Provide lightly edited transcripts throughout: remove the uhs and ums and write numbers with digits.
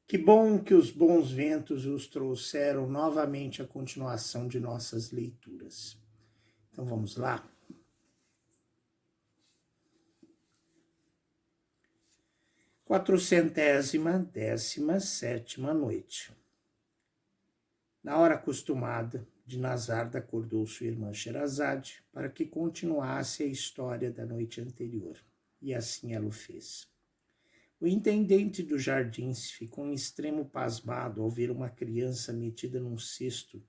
Que bom que os bons ventos os trouxeram novamente à continuação de nossas leituras. Então vamos lá. 417ª noite. Na hora acostumada, Dinazarda acordou sua irmã Sherazade para que continuasse a história da noite anterior, e assim ela o fez. O intendente dos jardins ficou em extremo pasmado ao ver uma criança metida num cesto,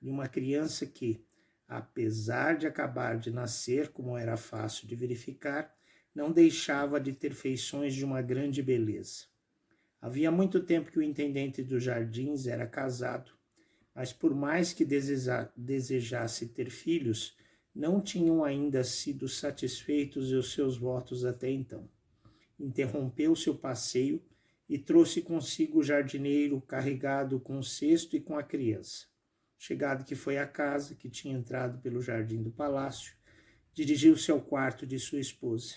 e uma criança que, apesar de acabar de nascer, como era fácil de verificar, não deixava de ter feições de uma grande beleza. Havia muito tempo que o intendente dos jardins era casado, mas por mais que desejasse ter filhos, não tinham ainda sido satisfeitos os seus votos até então. Interrompeu seu passeio e trouxe consigo o jardineiro carregado com o cesto e com a criança. Chegado que foi à casa, que tinha entrado pelo jardim do palácio, dirigiu-se ao quarto de sua esposa.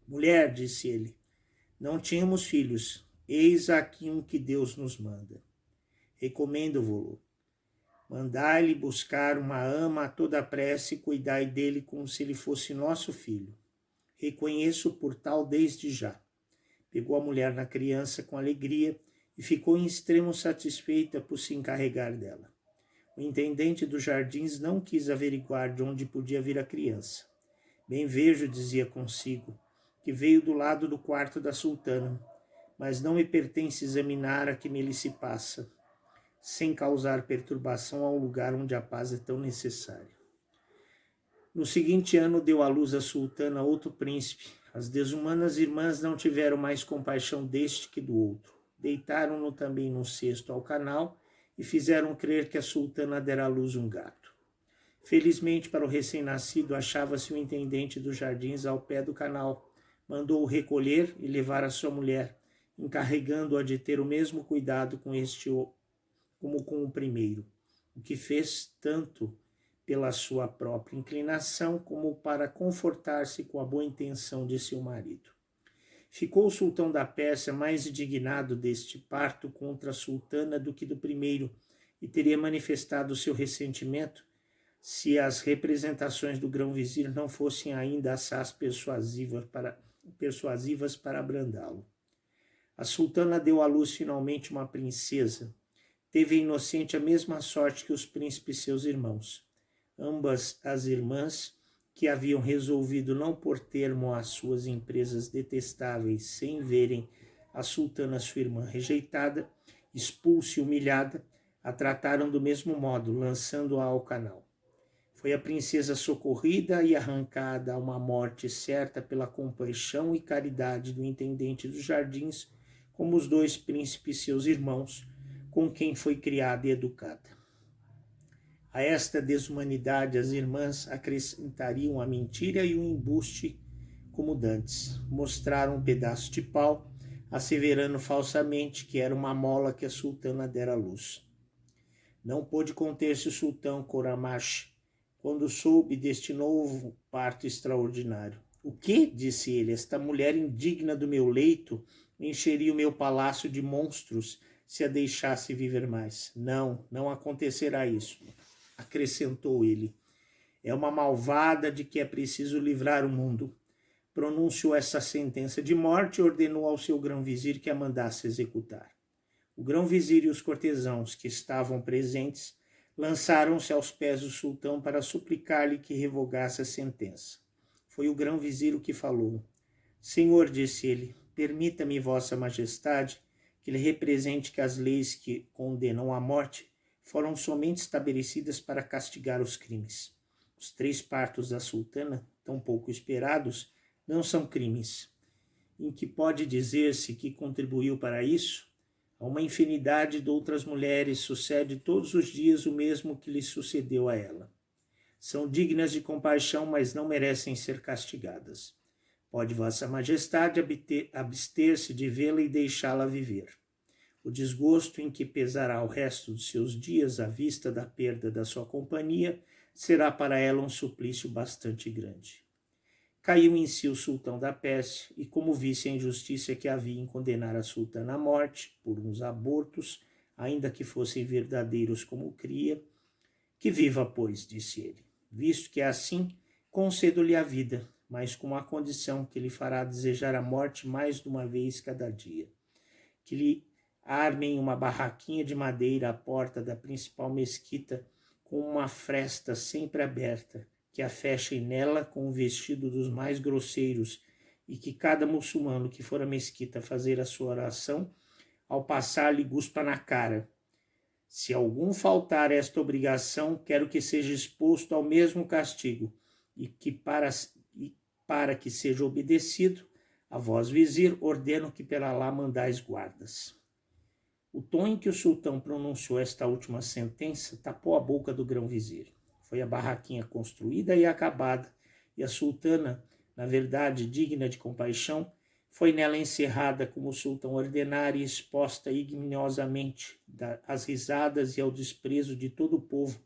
Mulher, disse ele, não tínhamos filhos, eis aqui um que Deus nos manda. Recomendo-vo-lo. Mandai-lhe buscar uma ama a toda pressa e cuidai dele como se ele fosse nosso filho. Reconheço por tal desde já. Pegou a mulher na criança com alegria e ficou em extremo satisfeita por se encarregar dela. O intendente dos jardins não quis averiguar de onde podia vir a criança. Bem vejo, dizia consigo, que veio do lado do quarto da sultana, mas não me pertence examinar a que nele se passa, sem causar perturbação ao lugar onde a paz é tão necessária. No seguinte ano deu à luz a sultana outro príncipe. As desumanas irmãs não tiveram mais compaixão deste que do outro. Deitaram-no também num cesto ao canal e fizeram crer que a sultana dera à luz um gato. Felizmente para o recém-nascido achava-se o intendente dos jardins ao pé do canal. Mandou-o recolher e levar a sua mulher, encarregando-a de ter o mesmo cuidado com este como com o primeiro, o que fez tanto pela sua própria inclinação como para confortar-se com a boa intenção de seu marido. Ficou o sultão da Pérsia mais indignado deste parto contra a sultana do que do primeiro, e teria manifestado seu ressentimento se as representações do grão-vizir não fossem ainda assaz persuasivas para abrandá-lo. A sultana deu à luz finalmente uma princesa. Teve a inocente a mesma sorte que os príncipes seus irmãos. Ambas as irmãs, que haviam resolvido não pôr termo às suas empresas detestáveis sem verem a sultana sua irmã rejeitada, expulsa e humilhada, a trataram do mesmo modo, lançando-a ao canal. Foi a princesa socorrida e arrancada a uma morte certa pela compaixão e caridade do intendente dos jardins, como os dois príncipes seus irmãos, com quem foi criada e educada. A esta desumanidade as irmãs acrescentariam a mentira e o embuste como dantes. Mostraram um pedaço de pau, asseverando falsamente que era uma mola que a sultana dera à luz. Não pôde conter-se o sultão Khorramshahr quando soube deste novo parto extraordinário. O que? Disse ele, esta mulher indigna do meu leito encheria o meu palácio de monstros se a deixasse viver mais. Não, não acontecerá isso, acrescentou ele. É uma malvada de que é preciso livrar o mundo. Pronunciou essa sentença de morte e ordenou ao seu grão-vizir que a mandasse executar. O grão-vizir e os cortesãos que estavam presentes lançaram-se aos pés do sultão para suplicar-lhe que revogasse a sentença. Foi o grão-vizir o que falou. Senhor, disse ele, permita-me vossa majestade que lhe represente que as leis que condenam à morte foram somente estabelecidas para castigar os crimes. Os 3 partos da sultana, tão pouco esperados, não são crimes. Em que pode dizer-se que contribuiu para isso? A uma infinidade de outras mulheres sucede todos os dias o mesmo que lhe sucedeu a ela. São dignas de compaixão, mas não merecem ser castigadas. Pode vossa majestade abster-se de vê-la e deixá-la viver. O desgosto em que pesará o resto dos seus dias à vista da perda da sua companhia será para ela um suplício bastante grande. caiu em si o sultão da Pérsia e, como visse a injustiça que havia em condenar a sultana à morte por uns abortos, ainda que fossem verdadeiros como cria, que viva, pois, disse ele. Visto que é assim, concedo-lhe a vida, mas com uma condição que lhe fará desejar a morte mais de uma vez cada dia. Que lhe armem uma barraquinha de madeira à porta da principal mesquita com uma fresta sempre aberta, que a fechem nela com um vestido dos mais grosseiros e que cada muçulmano que for à mesquita fazer a sua oração, ao passar lhe guspa na cara. Se algum faltar a esta obrigação, quero que seja exposto ao mesmo castigo e que para que seja obedecido, a vós, vizir, ordeno que pela lá mandais guardas. O tom em que o sultão pronunciou esta última sentença tapou a boca do grão-vizir. Foi a barraquinha construída e acabada, e a sultana, na verdade digna de compaixão, foi nela encerrada como o sultão ordenara e exposta ignominiosamente às risadas e ao desprezo de todo o povo,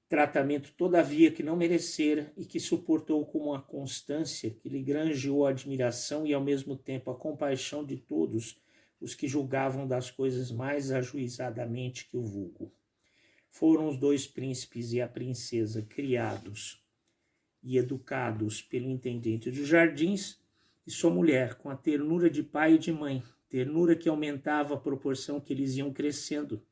tratamento todavia que não merecera e que suportou com uma constância que lhe granjeou a admiração e ao mesmo tempo a compaixão de todos os que julgavam das coisas mais ajuizadamente que o vulgo. Foram os 2 príncipes e a princesa criados e educados pelo intendente dos jardins e sua mulher com a ternura de pai e de mãe, ternura que aumentava à proporção que eles iam crescendo,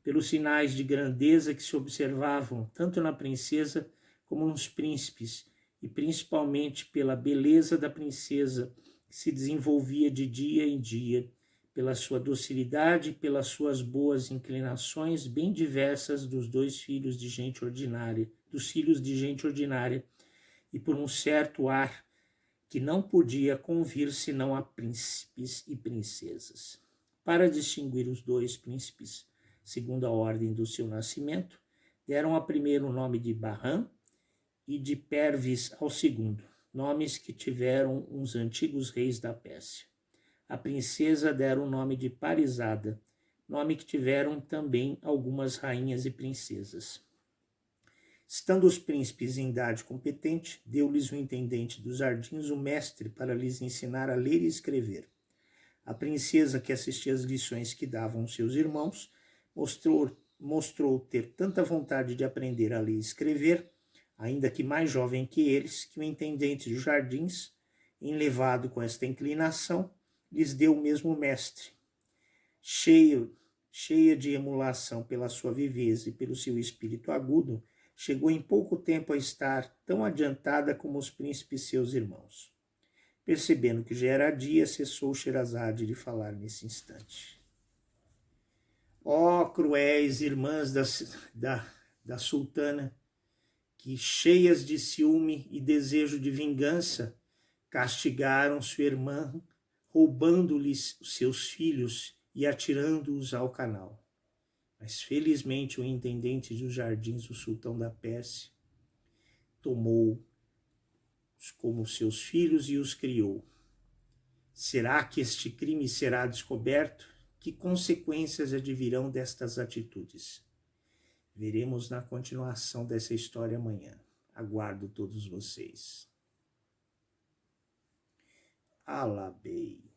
pelos sinais de grandeza que se observavam tanto na princesa como nos príncipes, e principalmente pela beleza da princesa, que se desenvolvia de dia em dia, pela sua docilidade e pelas suas boas inclinações bem diversas dos 2 filhos de gente ordinária, e por um certo ar que não podia convir senão a príncipes e princesas. Para distinguir os 2 príncipes, segundo a ordem do seu nascimento, deram a primeiro o nome de Bahram e de Pervis ao segundo, nomes que tiveram uns antigos reis da Pérsia. A princesa deram o nome de Parizada, nome que tiveram também algumas rainhas e princesas. Estando os príncipes em idade competente, deu-lhes o intendente dos jardins o mestre para lhes ensinar a ler e escrever. A princesa, que assistia às lições que davam seus irmãos, mostrou ter tanta vontade de aprender a ler e escrever, ainda que mais jovem que eles, que o intendente dos jardins, enlevado com esta inclinação, lhes deu o mesmo mestre. Cheia de emulação pela sua viveza e pelo seu espírito agudo, chegou em pouco tempo a estar tão adiantada como os príncipes seus irmãos. Percebendo que já era dia, cessou Sherazade de falar nesse instante. Ó cruéis irmãs da sultana, que cheias de ciúme e desejo de vingança, castigaram sua irmã, roubando-lhes seus filhos e atirando-os ao canal. Mas felizmente o intendente dos jardins, o sultão da Pérsia, tomou-os como seus filhos e os criou. Será que este crime será descoberto? Que consequências advirão destas atitudes? Veremos na continuação dessa história amanhã. Aguardo todos vocês. Alabei.